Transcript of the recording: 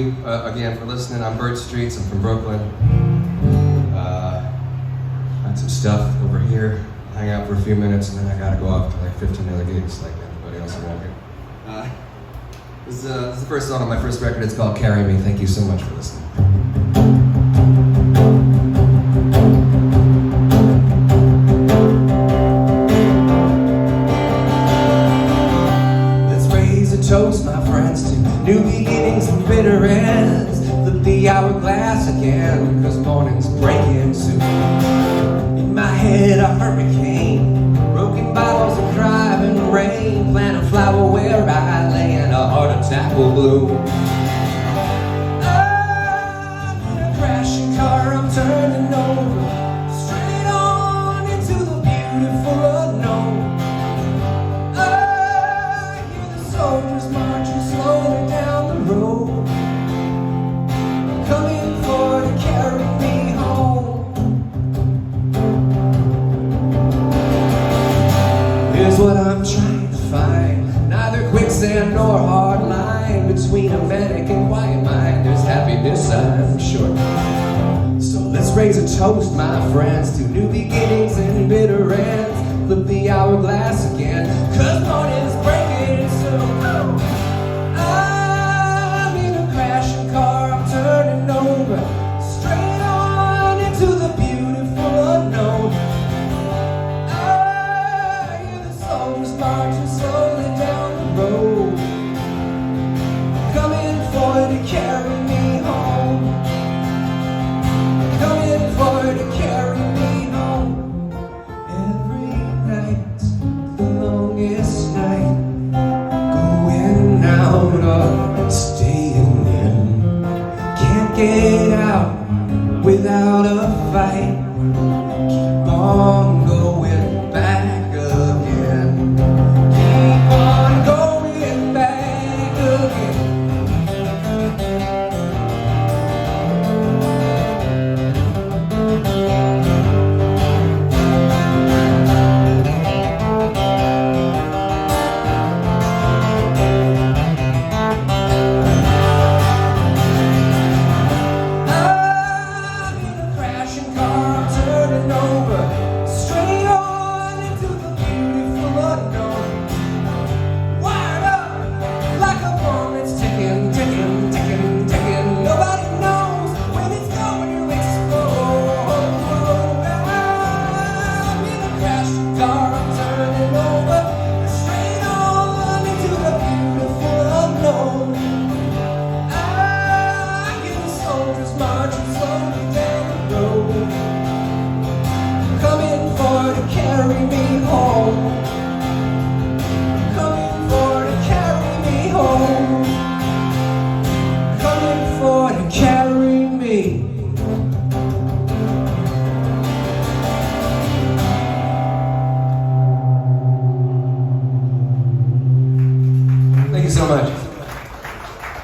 Again, for listening. I'm Bird Streets. I'm from Brooklyn. Got some stuff over here. Hang out for a few minutes, and then I gotta go off to like 15 other gigs like everybody else around here. This is the first song on my first record. It's called Carry Me. Thank you so much for listening. Toast, my friends, to new beginnings and bitter ends. Flip the hourglass again, cause morning's breaking soon. In my head a hurricane, broken bottles and driving rain. Plant a flower where I lay and a heart attack will bloom. I'm in a crashing car, I'm turning over, straight on into the beautiful unknown. Soldiers marching slowly down the road, coming for to carry me home. Here's what I'm trying to find, neither quicksand nor hard line. Between a manic and quiet mind, there's happiness, I'm sure. So let's raise a toast, my friends, to new beginnings and bitter ends. Flip the hourglass again, cause morning's breaking soon. I'm in a crashing car, I'm turning over, straight on into the beautiful unknown. I hear the soldiers marching slowly down the road, coming for to carry me home, coming for to carry me home. Every night's the longest night, going out or staying in. Can't get out without a fight. Keep on going back again. Keep on going back again. Carry me home, coming for to carry me home, coming for to carry me